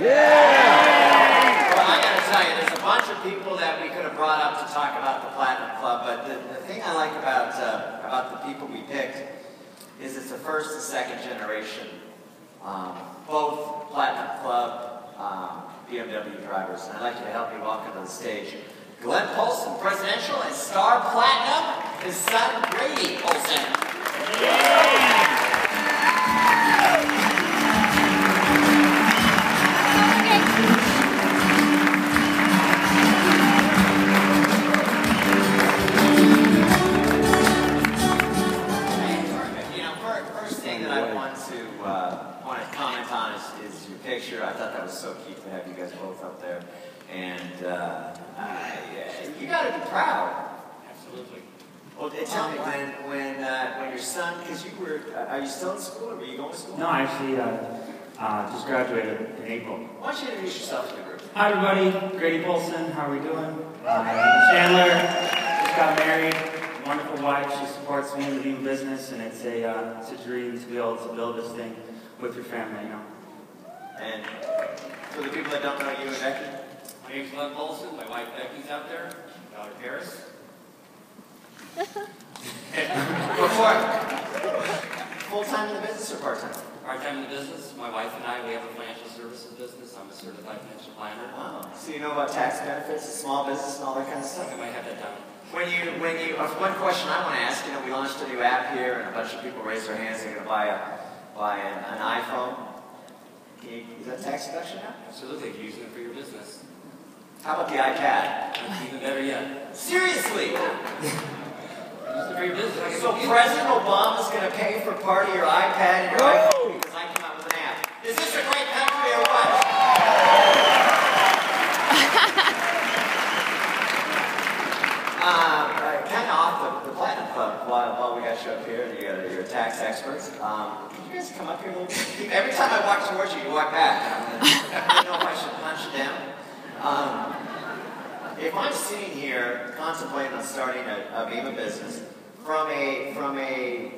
Yeah! Well, I gotta tell you, there's a bunch of people that we could have brought up to talk about the Platinum Club, but the thing I like about the people we picked is it's the first and second generation, both Platinum Club BMW drivers. And I'd like you to help me welcome to the stage Glen Polcyn, Presidential and Star Platinum, his son Grady Polcyn. Is your picture. I thought that was so cute to have you guys both up there, and you got to be proud. Absolutely. Well, tell me, Glenn, when your son, because you were, are you still in school, or were you going to school? No, I actually just graduated in April. Why don't you introduce yourself to the group? Hi, everybody. Grady Polcyn. How are we doing? Chandler just got married. Wonderful wife. She supports me in the Vemma business, and it's a dream to be able to build this thing with your family, you know. And for the people that don't know you and Becky? My name's Glen Polcyn. My wife Becky's out there. My daughter Paris. Full-time in the business or part-time? Part-time in the business. My wife and I, we have a financial services business. I'm a certified financial planner. Wow. So you know about tax benefits, small business, and all that kind of I stuff? think I might have that down. One question I want to ask, you know, we launched a new app here, and a bunch of people raised their hands. They're going to buy an iPhone. Is that tax deduction now? Absolutely. You're using it for your business. How about the iPad? Even better yet. Seriously? Use it for your business. So President Obama is going to pay for part of your iPad and your iPhone because I came out with an app. Is this a great country or what? Kind of off the Platinum Club while we got you up here and you're tax experts. Can you guys come up here a little bit? Every time I walk towards you, you walk back. I don't know if I should punch you down. If I'm sitting here contemplating on starting a Vemma business, from a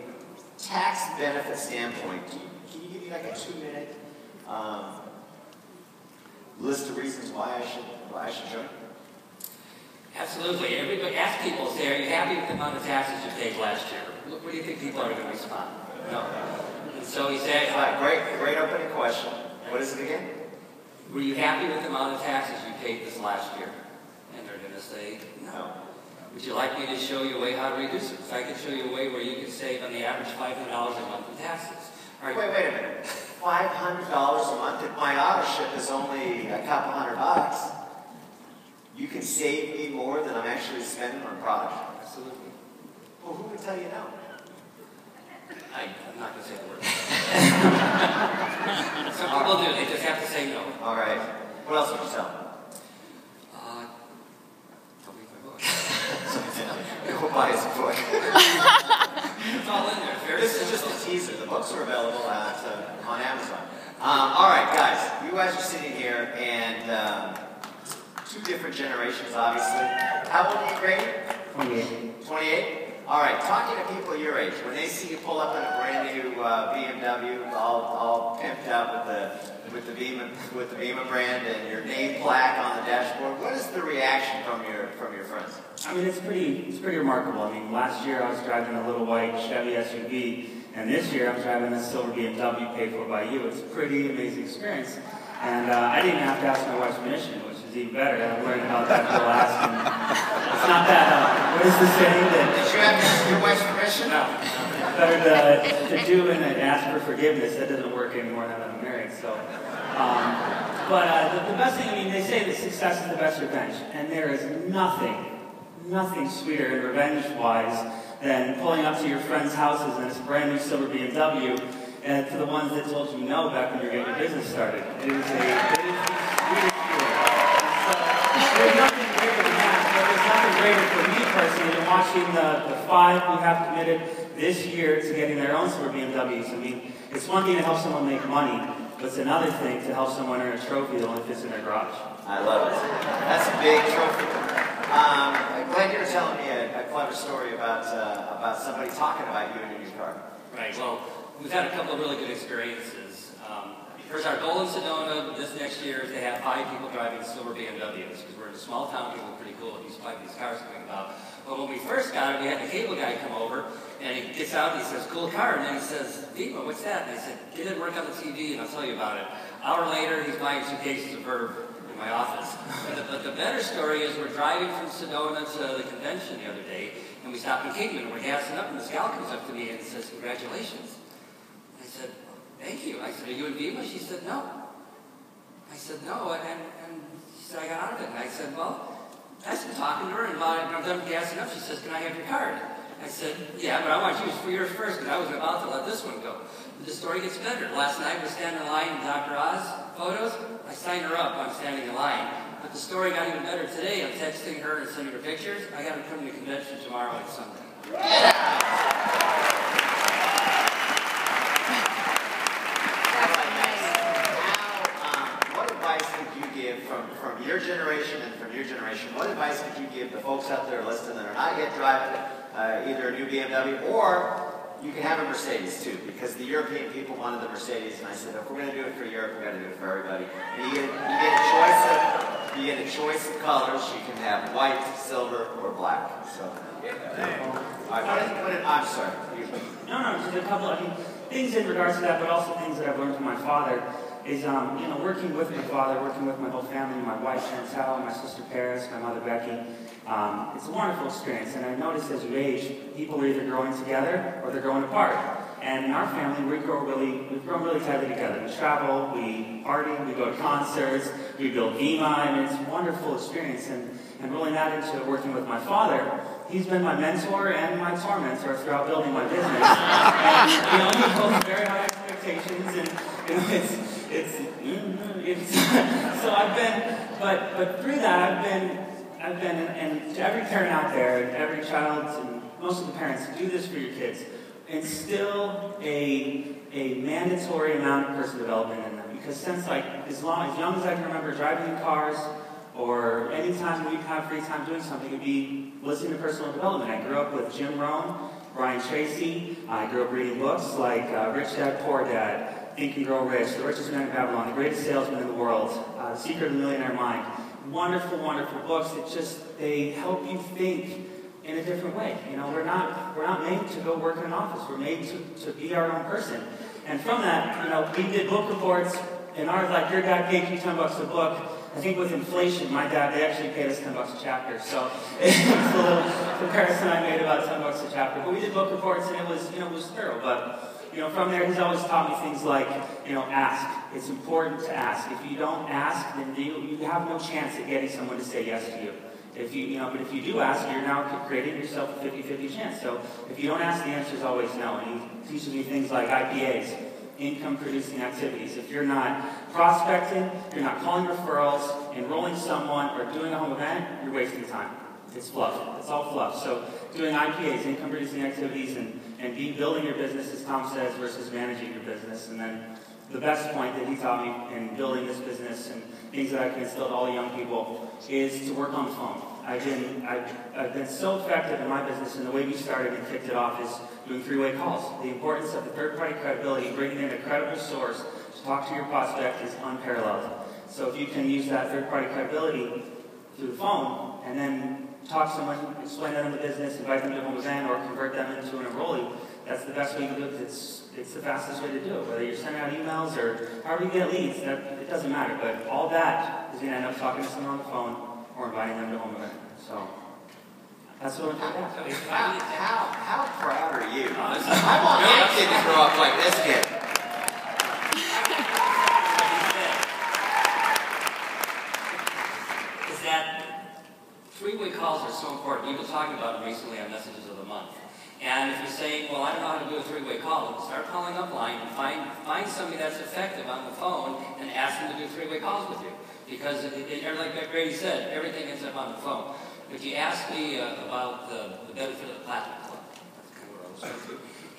tax benefit standpoint, can you give me like a 2-minute list of reasons why I should join? Absolutely. Everybody, ask people, say, are you happy with the amount of taxes you paid last year? What do you think people are going to respond? No. And so he said, great opening question. What is it again? Were you happy with the amount of taxes you paid this last year? And they're going to say, no. Would you like me to show you a way how to reduce it? Because I can show you a way where you can save on the average $500 a month in taxes. Wait a minute. $500 a month? If my auto ship is only a couple $100, you can save me more than I'm actually spending on product? Absolutely. Well, who would tell you no? I'm not going to say the word. Some people do. They just have to say no. All right. What else would you tell them? Don't read my book. Go buy his book. It's all in there. This is just a teaser. The books are available on Amazon. All right, guys. You guys are sitting here, and two different generations, obviously. How old are you, Grady? 28. 28? All right, talking to people your age, when they see you pull up in a brand new BMW, all pimped out with the Vemma brand and your name plaque on the dashboard, what is the reaction from your friends? I mean, it's pretty remarkable. I mean, last year I was driving a little white Chevy SUV, and this year I'm driving a silver BMW paid for by you. It's a pretty amazing experience. And I didn't have to ask my wife's permission, which is even better. I'm learning about that for the last one. It's not that, what is the saying? That did you have to ask your wife's permission? No. Better to do and ask for forgiveness. That doesn't work anymore now that I'm married. So, but the best thing, I mean, they say that success is the best revenge. And there is nothing sweeter and revenge-wise than pulling up to your friends' houses in this brand new silver BMW and to the ones that told you no back when you were getting your business started. It is the sweetest feeling. So, there's nothing greater than that, but there's nothing greater for me personally than watching the 5 who have committed this year to getting their own silver BMWs. I mean, it's one thing to help someone make money, but it's another thing to help someone earn a trophy that only fits in their garage. I love it. That's a big trophy. Glenn, you were telling me a clever story about somebody talking about you in your new car. Right. Well, we've had a couple of really good experiences. First, our goal in Sedona this next year is to have 5 people driving silver BMWs, because we're in a small town, people are pretty cool with these cars coming about. But when we first got it, we had the cable guy come over, and he gets out and he says, cool car, and then he says, Vemma, what's that? And I said, get it, work on the TV, and I'll tell you about it. An hour later, he's buying 2 cases of Verb in my office. But the better story is we're driving from Sedona to the convention the other day, and we stopped in Kingman, and we're gassing up, and this gal comes up to me and says, congratulations. I said, thank you. I said, are you in Vemma? She said, no. I said, no, and she said, I got out of it. And I said, well, I was talking to her, and when I'm done gassing up, she says, can I have your card? I said, yeah, but I want you for yours first, because I wasn't about to let this one go. But the story gets better. Last night, we're standing in line in Dr. Oz photos. I signed her up. I'm standing in line. But the story got even better today. I'm texting her and sending her pictures. I got her coming to the convention tomorrow and Sunday. From your generation and from your generation, what advice could you give the folks out there listening that are not yet driving either a new BMW, or you can have a Mercedes too, because the European people wanted the Mercedes, and I said, if we're going to do it for Europe, we've got to do it for everybody. And you get a choice of colors. You can have white, silver, or black. So, I'm sorry. No, just a couple of things in regards to that, but also things that I've learned from my father. Is working with my father, working with my whole family, my wife Chantal, my sister Paris, my mother Becky. It's a wonderful experience, and I noticed as you age, people are either growing together or they're growing apart. And in our family, we've grown really tightly together. We travel, we party, we go to concerts, we build Vemma, and it's a wonderful experience. And rolling that into working with my father, he's been my mentor and my tormentor throughout building my business. And, he holds very high expectations, and it's so I've been, but through that I've been, and to every parent out there, and every child, and most of the parents, do this for your kids. Instill a mandatory amount of personal development in them, because since as young as I can remember driving in cars, or any time we'd have free time doing something, it'd be listening to personal development. I grew up with Jim Rohn, Brian Tracy. I grew up reading books like Rich Dad, Poor Dad, Think and Grow Rich, The Richest Man in Babylon, The Greatest Salesman in the World, The Secret of the Millionaire Mind. Wonderful, wonderful books that they help you think in a different way. We're not made to go work in an office. We're made to be our own person. And from that, we did book reports, and ours, like your dad paid you $10 a book. I think with inflation, my dad, they actually paid us $10 a chapter. So it was a little comparison I made about $10 a chapter. But we did book reports, and it was thorough. But from there, he's always taught me things like, ask. It's important to ask. If you don't ask, then you have no chance at getting someone to say yes to you. But if you do ask, you're now creating yourself a 50-50 chance. So if you don't ask, the answer is always no. And he teaches me things like IPAs, income-producing activities. If you're not prospecting, you're not calling referrals, enrolling someone, or doing a home event, you're wasting time. It's fluff. It's all fluff. So doing IPAs, income-producing activities, and building your business, as Tom says, versus managing your business. And then the best point that he taught me in building this business and things that I can instill to all young people is to work on the phone. I've been so effective in my business, and the way we started and kicked it off is doing 3-way calls. The importance of the third-party credibility, bringing in a credible source to talk to your prospect, is unparalleled. So if you can use that third-party credibility through the phone, and then talk to someone, explain them the business, invite them to a home event, or convert them into an enrollee, that's the best way to do it. It's the fastest way to do it. Whether you're sending out emails or however you get leads, it doesn't matter. But all that is going to end up talking to someone on the phone or inviting them to a home event. So that's what I'm doing. How proud are you? I want my kid to grow up like this kid. Is that 3-way calls are so important. We've been talking about them recently on Messages of the Month. And if you're saying, well, I don't know how to do a 3-way call, start calling upline and find somebody that's effective on the phone and ask them to do 3-way calls with you. Because, like Grady said, everything ends up on the phone. But you asked me about the benefit of the Platinum Club. That's kind of where I was going to.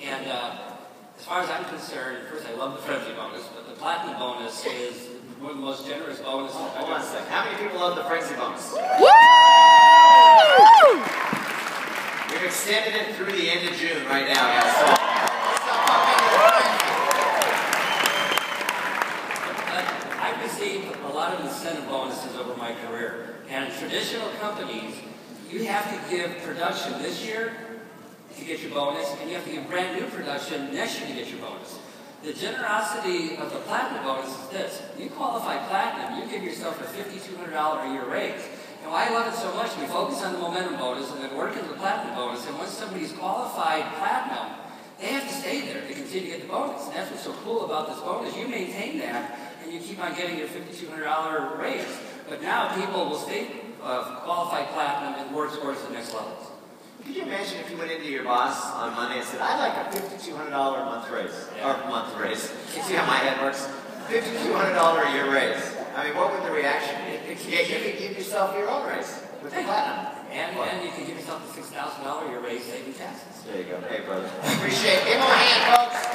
And as far as I'm concerned, first, I love the Frenzy bonus, but the Platinum bonus is one of the most generous bonuses. Hold on a second. How many people love the Frenzy bonus? Woo! We've extended it through the end of June right now, guys. So, The traditional companies, you have to give production this year to get your bonus, and you have to give brand new production next year to get your bonus. The generosity of the platinum bonus is this. You qualify platinum, you give yourself a $5,200 a year raise. And why I love it so much, we focus on the momentum bonus and then work into the platinum bonus, and once somebody's qualified platinum, they have to stay there to continue to get the bonus. And that's what's so cool about this bonus. You maintain that, and you keep on getting your $5,200 raise. But now people will stay qualified platinum and work towards the next levels. Could you imagine if you went into your boss on Monday and said, I'd like a $5,200 a month raise, or month raise. You see how my head works? $5,200 a year raise. I mean, what would the reaction be? Yeah, you could give yourself your own raise with the platinum. And you can give yourself a $6,000 a year raise saving taxes. There you go. Hey, brother. Appreciate it. Give him a hand, folks.